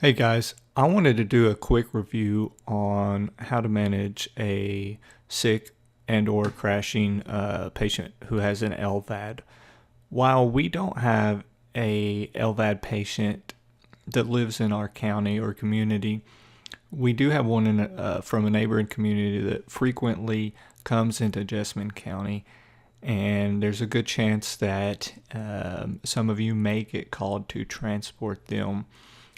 Hey guys, I wanted to do a quick review on how to manage a sick and or crashing patient who has an LVAD. While we don't have a LVAD patient that lives in our county or community, we do have one from a neighboring community that frequently comes into Jessamine County, and there's a good chance that some of you may get called to transport them.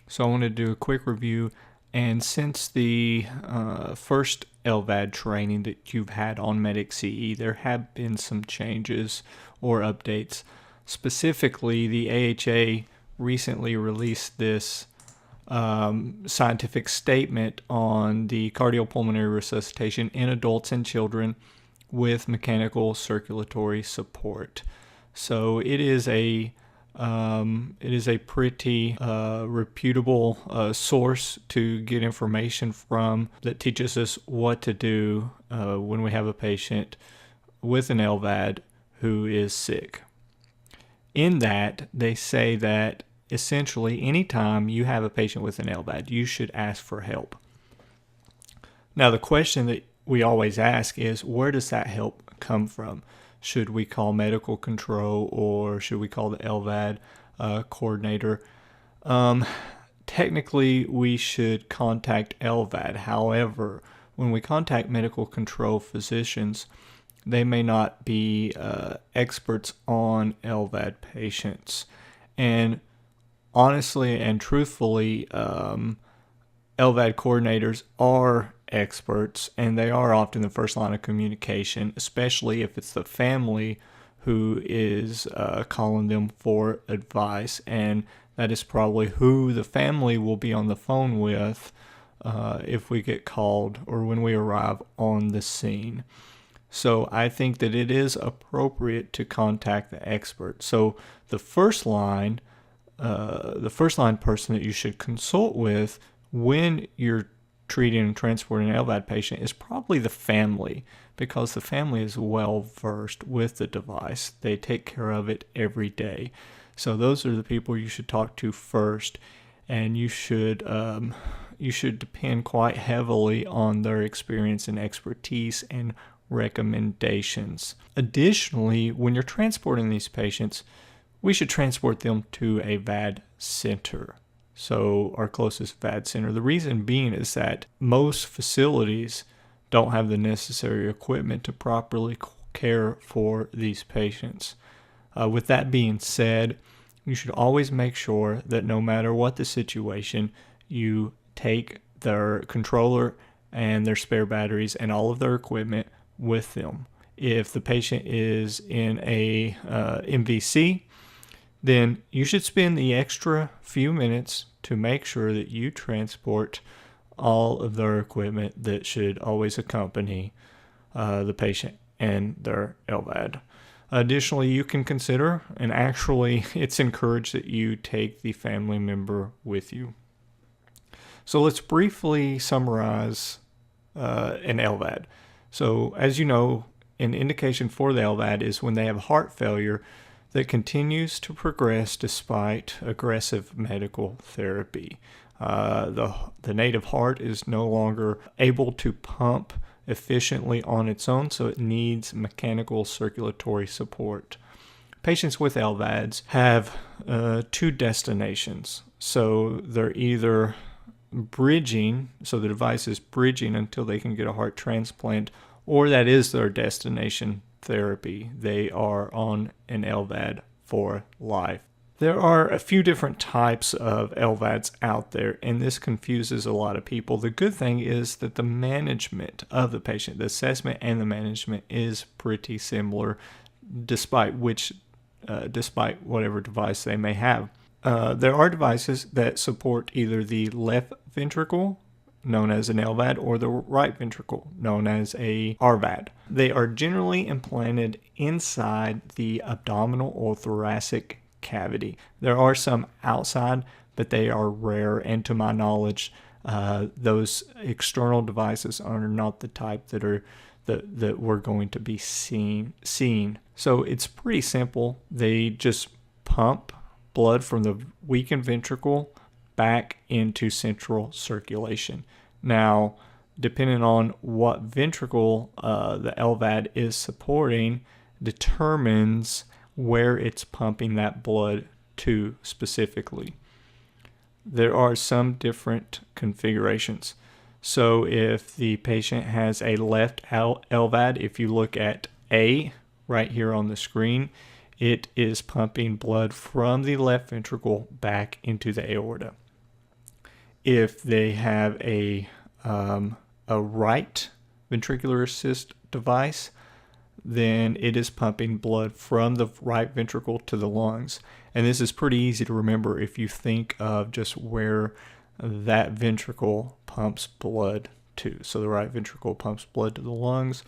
So I want to do a quick review, and since the first LVAD training that you've had on Medic CE, there have been some changes or updates. Specifically, the AHA recently released this scientific statement on the cardiopulmonary resuscitation in adults and children with mechanical circulatory support. So it is a pretty reputable source to get information from that teaches us what to do when we have a patient with an LVAD who is sick. In that, they say that essentially anytime you have a patient with an LVAD, you should ask for help. Now, the question that we always ask is, where does that help come from? Should we call medical control, or should we call the LVAD coordinator? Technically, we should contact LVAD. However, when we contact medical control physicians, they may not be experts on LVAD patients. And honestly and truthfully, LVAD coordinators are experts, and they are often the first line of communication, especially if it's the family who is calling them for advice, and that is probably who the family will be on the phone with if we get called or when we arrive on the scene. So I think that it is appropriate to contact the expert. So the first line person that you should consult with when you're treating and transporting an LVAD patient is probably the family, because the family is well versed with the device. They take care of it every day. So those are the people you should talk to first, and you should depend quite heavily on their experience and expertise and recommendations. Additionally, when you're transporting these patients, we should transport them to a VAD center. So our closest VAD center. The reason being is that most facilities don't have the necessary equipment to properly care for these patients. With that being said, you should always make sure that no matter what the situation, you take their controller and their spare batteries and all of their equipment with them. If the patient is in a MVC, then you should spend the extra few minutes to make sure that you transport all of their equipment that should always accompany the patient and their LVAD. Additionally, you can consider, and actually it's encouraged, that you take the family member with you. So let's briefly summarize an LVAD. So as you know, an indication for the LVAD is when they have heart failure that continues to progress despite aggressive medical therapy. The native heart is no longer able to pump efficiently on its own, so it needs mechanical circulatory support. Patients with LVADs have two destinations. So they're either bridging, so the device is bridging until they can get a heart transplant, or that is their destination therapy. They are on an LVAD for life. There are a few different types of LVADs out there, and this confuses a lot of people. The good thing is that the management of the patient, the assessment and the management, is pretty similar, despite whatever device they may have. There are devices that support either the left ventricle, known as an LVAD, or the right ventricle, known as a RVAD. They are generally implanted inside the abdominal or thoracic cavity. There are some outside, but they are rare, and to my knowledge, those external devices are not the type that we're going to be seeing. So it's pretty simple. They just pump blood from the weakened ventricle back into central circulation. Now, depending on what ventricle the LVAD is supporting determines where it's pumping that blood to specifically. There are some different configurations. So if the patient has a left LVAD, if you look at A right here on the screen, it is pumping blood from the left ventricle back into the aorta. If they have a right ventricular assist device, then it is pumping blood from the right ventricle to the lungs. And this is pretty easy to remember if you think of just where that ventricle pumps blood to. So the right ventricle pumps blood to the lungs,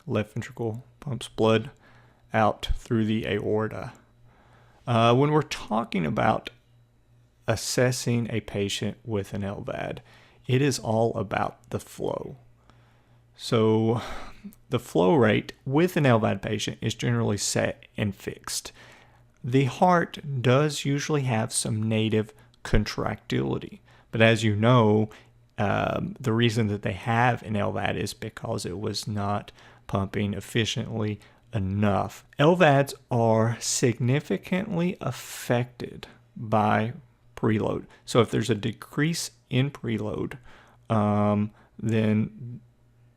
left ventricle pumps blood out through the aorta. When we're talking about assessing a patient with an LVAD, it is all about the flow. So the flow rate with an LVAD patient is generally set and fixed. The heart does usually have some native contractility, but as you know, the reason that they have an LVAD is because it was not pumping efficiently enough. LVADs are significantly affected by preload. So if there's a decrease in preload, then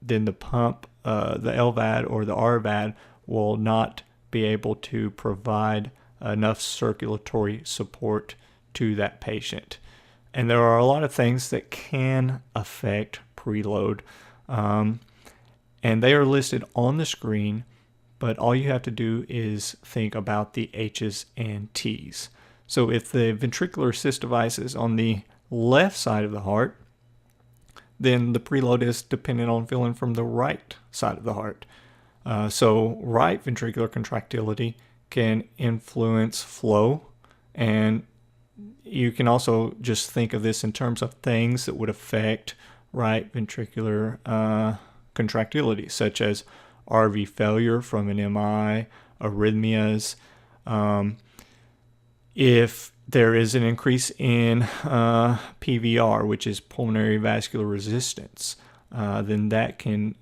the pump, the LVAD or the RVAD will not be able to provide enough circulatory support to that patient. And there are a lot of things that can affect preload, and they are listed on the screen, but all you have to do is think about the H's and T's. So if the ventricular assist device is on the left side of the heart, then the preload is dependent on filling from the right side of the heart. So right ventricular contractility can influence flow, and you can also just think of this in terms of things that would affect right ventricular contractility, such as RV failure from an MI, arrhythmias. If there is an increase in PVR, which is pulmonary vascular resistance, then that can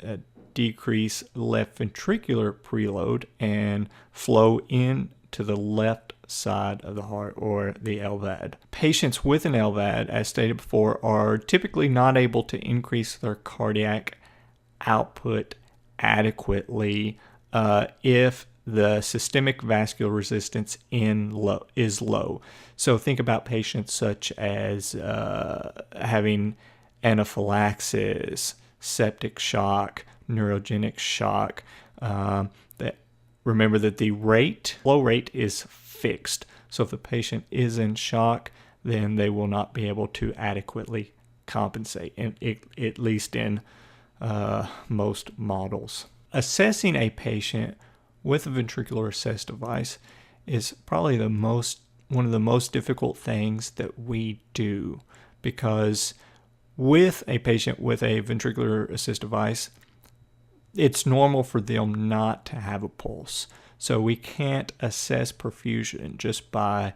decrease left ventricular preload and flow into the left side of the heart, or the LVAD. Patients with an LVAD, as stated before, are typically not able to increase their cardiac output adequately if the systemic vascular resistance is low. So think about patients such as having anaphylaxis, septic shock, neurogenic shock. Remember that the flow rate is fixed. So if the patient is in shock, then they will not be able to adequately compensate, at least in most models. Assessing a patient with a ventricular assist device is probably one of the most difficult things that we do, because with a patient with a ventricular assist device, it's normal for them not to have a pulse. So we can't assess perfusion just by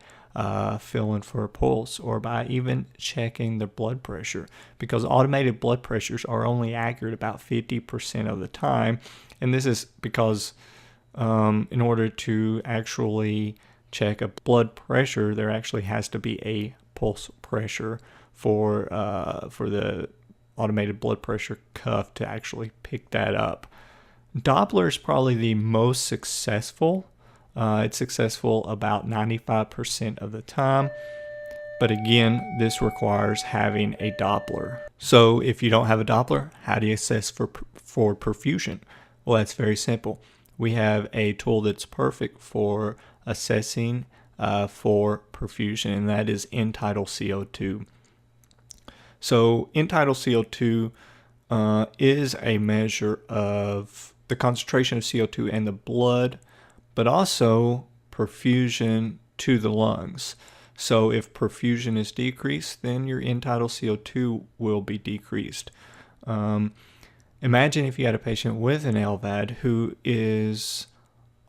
feeling for a pulse or by even checking the blood pressure, because automated blood pressures are only accurate about 50% of the time. And this is because in order to actually check a blood pressure, there actually has to be a pulse pressure for the automated blood pressure cuff to actually pick that up. Doppler is probably the most successful. It's successful about 95% of the time. But again, this requires having a Doppler. So if you don't have a Doppler, how do you assess for perfusion? Well, that's very simple. We have a tool that's perfect for assessing for perfusion, and that is end-tidal CO2. So end-tidal CO2 is a measure of the concentration of CO2 in the blood, but also perfusion to the lungs. So if perfusion is decreased, then your end-tidal CO2 will be decreased. Imagine if you had a patient with an LVAD who is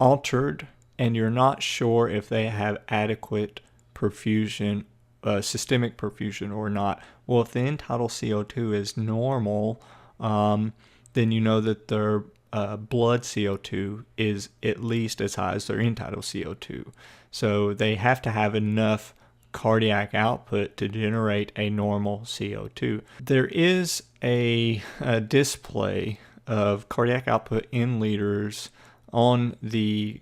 altered and you're not sure if they have adequate perfusion systemic perfusion or not. Well, if the end tidal CO2 is normal, then you know that their blood CO2 is at least as high as their end tidal CO2. So they have to have enough cardiac output to generate a normal CO2. There is a display of cardiac output in liters on the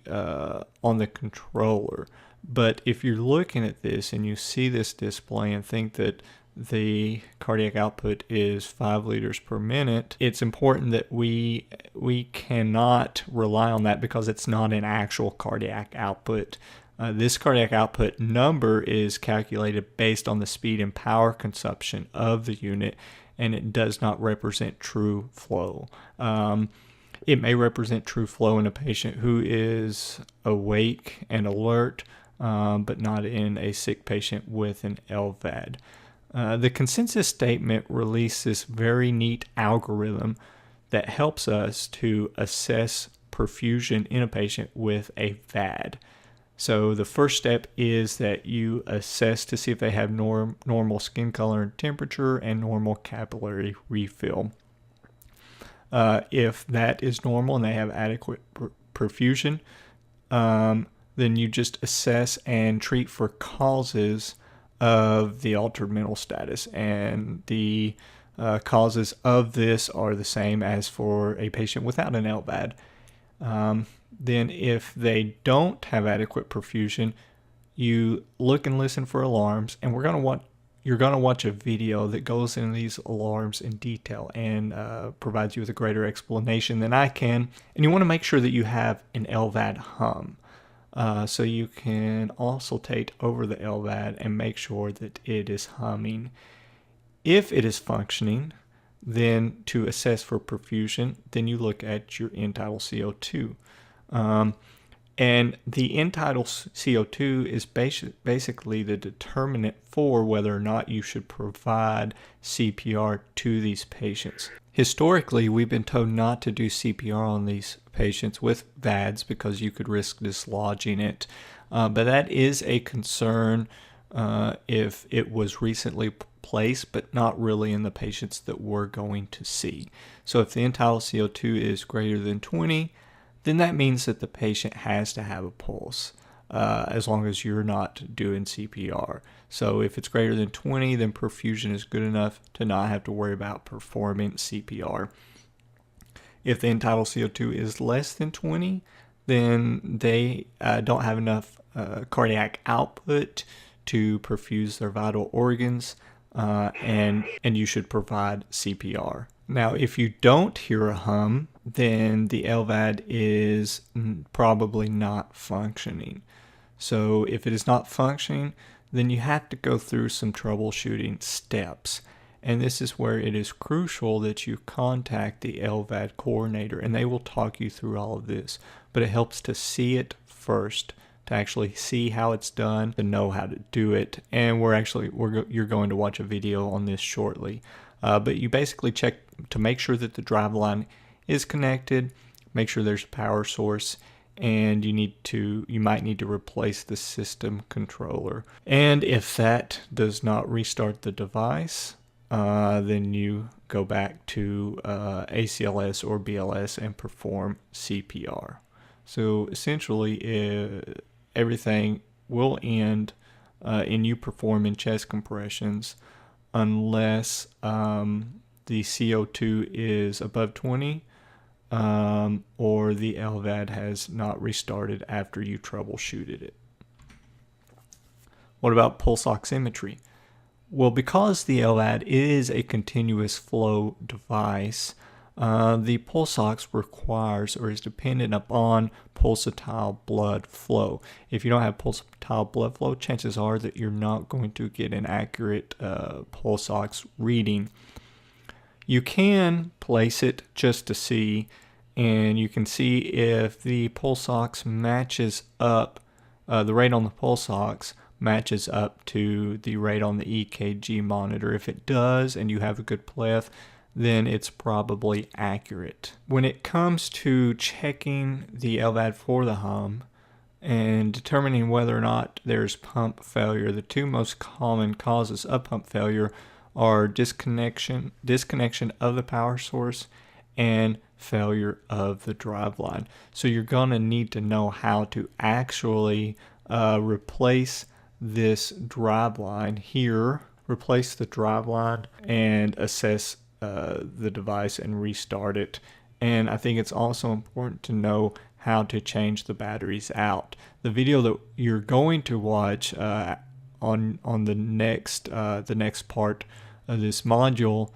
controller. But if you're looking at this and you see this display and think that the cardiac output is 5 liters per minute, it's important that we cannot rely on that because it's not an actual cardiac output. This cardiac output number is calculated based on the speed and power consumption of the unit, and it does not represent true flow. It may represent true flow in a patient who is awake and alert, but not in a sick patient with an LVAD. The consensus statement released this very neat algorithm that helps us to assess perfusion in a patient with a VAD. So the first step is that you assess to see if they have normal skin color and temperature and normal capillary refill. If that is normal and they have adequate perfusion, then you just assess and treat for causes of the altered mental status. And the causes of this are the same as for a patient without an LVAD. Then if they don't have adequate perfusion, you look and listen for alarms, and you're going to watch a video that goes into these alarms in detail and provides you with a greater explanation than I can. And you want to make sure that you have an LVAD hum. So you can auscultate over the LVAD and make sure that it is humming. If it is functioning, then to assess for perfusion, then you look at your end tidal CO2. And the end tidal CO2 is basically the determinant for whether or not you should provide CPR to these patients. Historically, we've been told not to do CPR on these patients with VADs because you could risk dislodging it. But that is a concern if it was recently placed, but not really in the patients that we're going to see. So if the end tidal CO2 is greater than 20, then that means that the patient has to have a pulse, as long as you're not doing CPR. So if it's greater than 20, then perfusion is good enough to not have to worry about performing CPR. If the end tidal CO2 is less than 20, then they don't have enough cardiac output to perfuse their vital organs, and you should provide CPR. Now, if you don't hear a hum, then the LVAD is probably not functioning. So if it is not functioning, then you have to go through some troubleshooting steps. And this is where it is crucial that you contact the LVAD coordinator, and they will talk you through all of this. But it helps to see it first, to actually see how it's done, to know how to do it. And you're going to watch a video on this shortly. But you basically check to make sure that the driveline is connected, make sure there's a power source, and you might need to replace the system controller. And if that does not restart the device, then you go back to ACLS or BLS and perform CPR. So essentially, everything will end in you performing chest compressions unless the CO2 is above 20 or the LVAD has not restarted after you troubleshooted it. What about pulse oximetry? Well, because the LVAD is a continuous flow device, the pulse ox requires or is dependent upon pulsatile blood flow. If you don't have pulsatile blood flow, chances are that you're not going to get an accurate pulse ox reading. You can place it just to see, and you can see if the pulse ox matches up, the rate on the pulse ox matches up to the rate on the EKG monitor. If it does and you have a good pleth, then it's probably accurate. When it comes to checking the LVAD for the hum, and determining whether or not there's pump failure. The two most common causes of pump failure are disconnection of the power source and failure of the driveline. So you're going to need to know how to actually replace this driveline here, replace the driveline, and assess the device and restart it. And I think it's also important to know how to change the batteries out. The video that you're going to watch on the next part of this module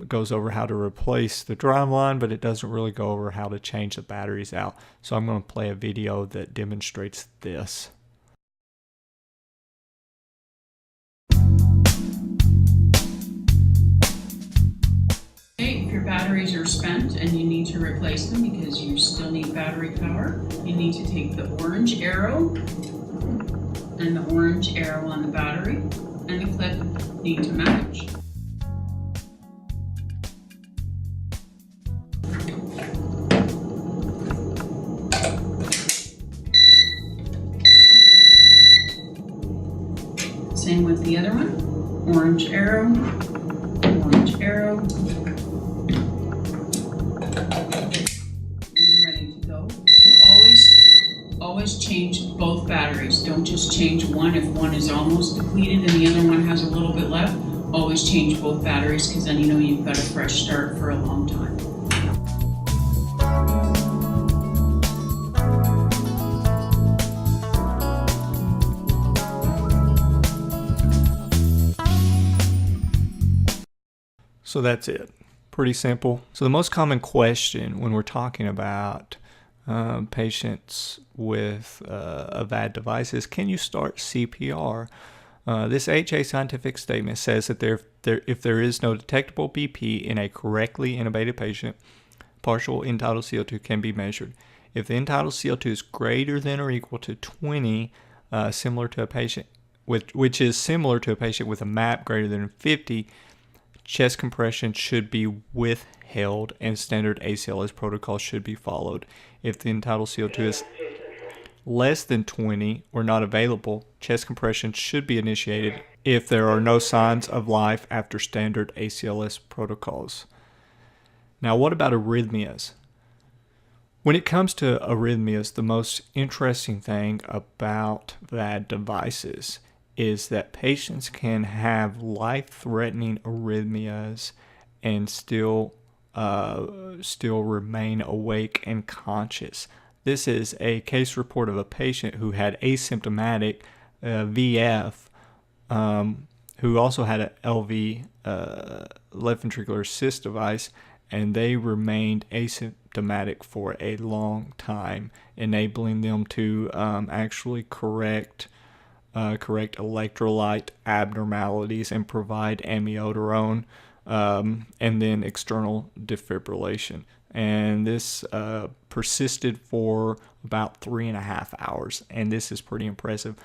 goes over how to replace the driveline, but it doesn't really go over how to change the batteries out. So I'm going to play a video that demonstrates this. If your batteries are spent and you need to replace them because you still need battery power, you need to take the orange arrow and the orange arrow on the battery and the clip need to match. Same with the other one. Orange arrow, orange arrow. And you're ready to go. Always change both batteries. Don't just change one if one is almost depleted and the other one has a little bit left. Always change both batteries because then you know you've got a fresh start for a long time. So that's it. Pretty simple. So the most common question when we're talking about patients with a VAD device is, can you start CPR? This HA scientific statement says that if there is no detectable BP in a correctly intubated patient, partial end-tidal CO2 can be measured. If the end-tidal CO2 is greater than or equal to 20, similar to a patient which is similar to a patient with a MAP greater than 50, chest compression should be withheld and standard ACLS protocol should be followed. If the end-tidal CO2 is less than 20 or not available, chest compression should be initiated if there are no signs of life after standard ACLS protocols. Now, what about arrhythmias? When it comes to arrhythmias, the most interesting thing about VAD devices is that patients can have life-threatening arrhythmias and still remain awake and conscious. This is a case report of a patient who had asymptomatic VF, who also had an LV, left ventricular assist device, and they remained asymptomatic for a long time, enabling them to actually correct electrolyte abnormalities and provide amiodarone and then external defibrillation. And this persisted for about 3.5 hours, and this is pretty impressive.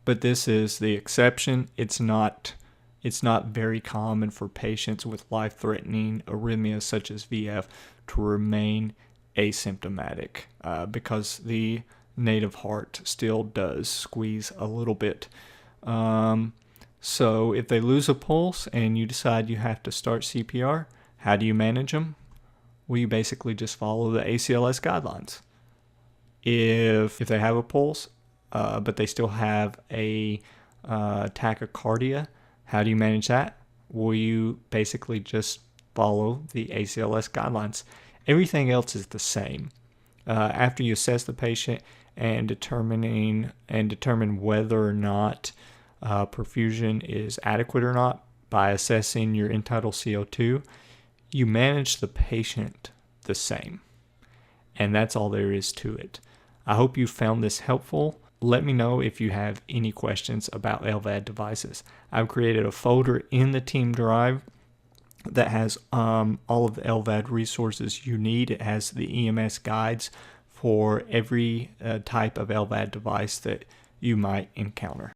But this is the exception. It's not very common for patients with life-threatening arrhythmias such as VF to remain asymptomatic because the native heart still does squeeze a little bit. So if they lose a pulse and you decide you have to start CPR, how do you manage them? Well, you basically just follow the ACLS guidelines. If they have a pulse, but they still have a tachycardia, how do you manage that? Well, you basically just follow the ACLS guidelines. Everything else is the same. After you assess the patient and determine whether or not perfusion is adequate or not by assessing your end-tidal CO2, you manage the patient the same. And that's all there is to it. I hope you found this helpful. Let me know if you have any questions about LVAD devices. I've created a folder in the team drive that has all of the LVAD resources you need. It has the EMS guides for every type of LVAD device that you might encounter.